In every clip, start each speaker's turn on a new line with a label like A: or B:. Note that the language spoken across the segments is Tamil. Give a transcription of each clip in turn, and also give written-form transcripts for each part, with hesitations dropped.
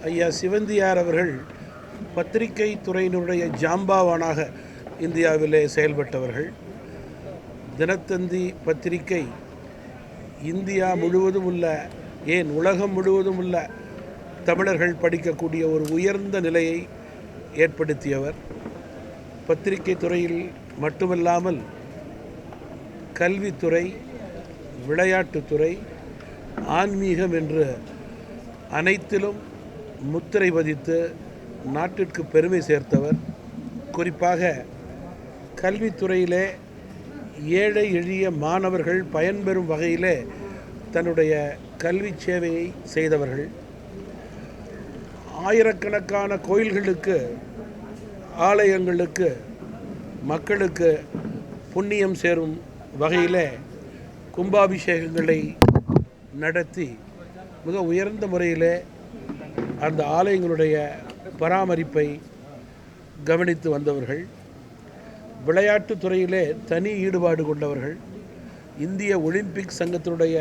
A: ஐயா சிவந்தியார் அவர்கள் பத்திரிகை துறையினுடைய ஜாம்பாவானாக இந்தியாவிலே செயல்பட்டவர்கள். தினத்தந்தி பத்திரிகை இந்தியா முழுவதும் உள்ள, ஏன் உலகம் முழுவதும் உள்ள தமிழர்கள் படிக்கக்கூடிய ஒரு உயர்ந்த நிலையை ஏற்படுத்தியவர். பத்திரிகை துறையில் மட்டுமல்லாமல் கல்வித்துறை, விளையாட்டுத்துறை, ஆன்மீகம் என்று அனைத்திலும் முத்திரை பதித்து நாட்டிற்கு பெருமை சேர்த்தவர். குறிப்பாக கல்வித்துறையிலே ஏழை எளிய மாணவர்கள் பயன்பெறும் வகையிலே தன்னுடைய கல்வி சேவையை செய்தவர்கள். ஆயிரக்கணக்கான கோயில்களுக்கு, ஆலயங்களுக்கு, மக்களுக்கு புண்ணியம் சேரும் வகையிலே கும்பாபிஷேகங்களை நடத்தி மிக உயர்ந்த முறையிலே அந்த ஆலயங்களுடைய பராமரிப்பை கவனித்து வந்தவர்கள். விளையாட்டுத் துறையிலே தனி ஈடுபாடு கொண்டவர்கள். இந்திய ஒலிம்பிக் சங்கத்தினுடைய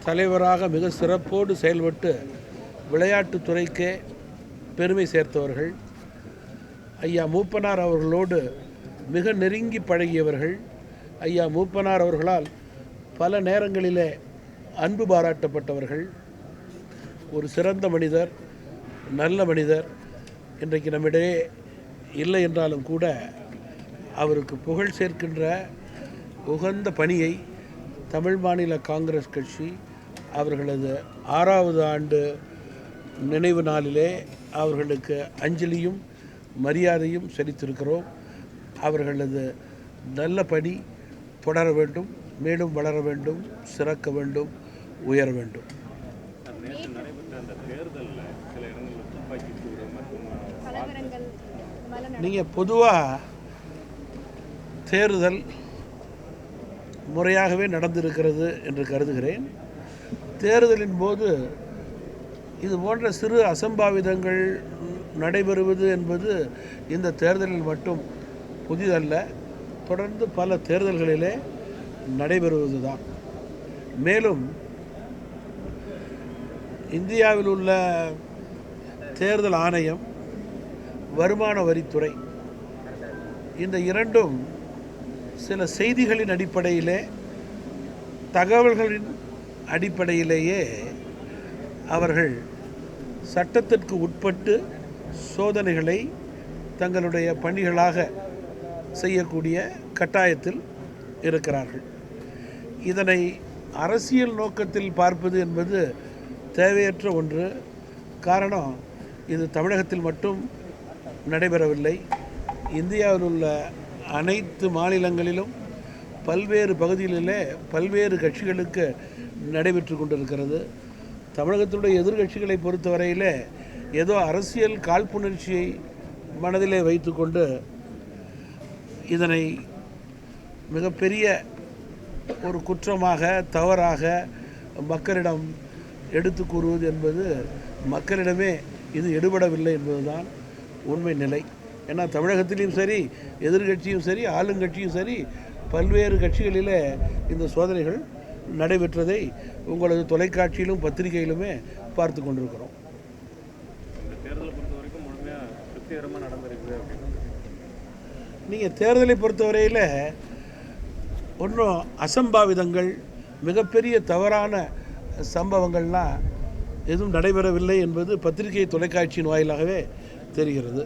A: தலைவராக மிக சிறப்போடு செயல்பட்டு விளையாட்டுத் துறைக்கே பெருமை சேர்த்தவர்கள். ஐயா மூப்பனார் அவர்களோடு மிக நெருங்கி பழகியவர்கள். ஐயா மூப்பனார் அவர்களால் பல நேரங்களிலே அன்பு பாராட்டப்பட்டவர்கள். ஒரு சிறந்த மனிதர், நல்ல மனிதர். இன்றைக்கு நம்மிடையே இல்லை என்றாலும் கூட அவருக்கு புகழ் சேர்க்கின்ற உகந்த பணியை தமிழ் மாநில காங்கிரஸ் கட்சி அவர்களது 6வது ஆண்டு நினைவு நாளிலே அவர்களுக்கு அஞ்சலியும் மரியாதையும் செலுத்தியிருக்கிறோம். அவர்களது நல்ல பணி தொடர வேண்டும், மேலும் வளர வேண்டும், சிறக்க வேண்டும், உயர வேண்டும். நீங்கள் பொதுவாக தேர்தல் முறையாகவே நடந்திருக்கிறது என்று கருதுகிறேன். தேர்தலின் போது இது போன்ற சிறு அசம்பாவிதங்கள் நடைபெறுவது என்பது இந்த தேர்தலில் மட்டும் புதிதல்ல, தொடர்ந்து பல தேர்தல்களிலே நடைபெறுவது தான். மேலும் இந்தியாவில் உள்ள தேர்தல் ஆணையம், வருமான வரித்துறை, இந்த இரண்டும் சில செய்திகளின் அடிப்படையிலே, தகவல்களின் அடிப்படையிலேயே அவர்கள் சட்டத்திற்கு உட்பட்டு சோதனைகளை தங்களுடைய பணிகளாக செய்யக்கூடிய கட்டாயத்தில் இருக்கிறார்கள். இதனை அரசியல் நோக்கத்தில் பார்ப்பது என்பது தேவையற்ற ஒன்று. காரணம், இது தமிழகத்தில் மட்டும் நடைபெறவில்லை. இந்தியாவில் உள்ள அனைத்து மாநிலங்களிலும் பல்வேறு பகுதிகளிலே பல்வேறு கட்சிகளுக்கு நடைபெற்று கொண்டிருக்கிறது. தமிழகத்தினுடைய எதிர்கட்சிகளை பொறுத்தவரையில் ஏதோ அரசியல் காழ்ப்புணர்ச்சியை மனதிலே வைத்துக்கொண்டு இதனை மிகப்பெரிய ஒரு குற்றமாக, தவறாக மக்களிடம் எடுத்து கூறுவது என்பது மக்களிடமே இது எடுபடவில்லை என்பதுதான் உண்மை நிலை. ஏன்னா தமிழகத்திலையும் சரி, எதிர்கட்சியும் சரி, ஆளுங்கட்சியும் சரி, பல்வேறு கட்சிகளில் இந்த சோதனைகள் நடைபெற்றதை உங்களது தொலைக்காட்சியிலும் பத்திரிகையிலுமே பார்த்து கொண்டிருக்கிறோம். நீங்கள் தேர்தலை பொறுத்தவரையில் ஒன்றும் அசம்பாவிதங்கள், மிகப்பெரிய தவறான சம்பவங்கள்லாம் எதுவும் நடைபெறவில்லை என்பது பத்திரிகை தொலைக்காட்சியின் வாயிலாகவே தெரிகிறது.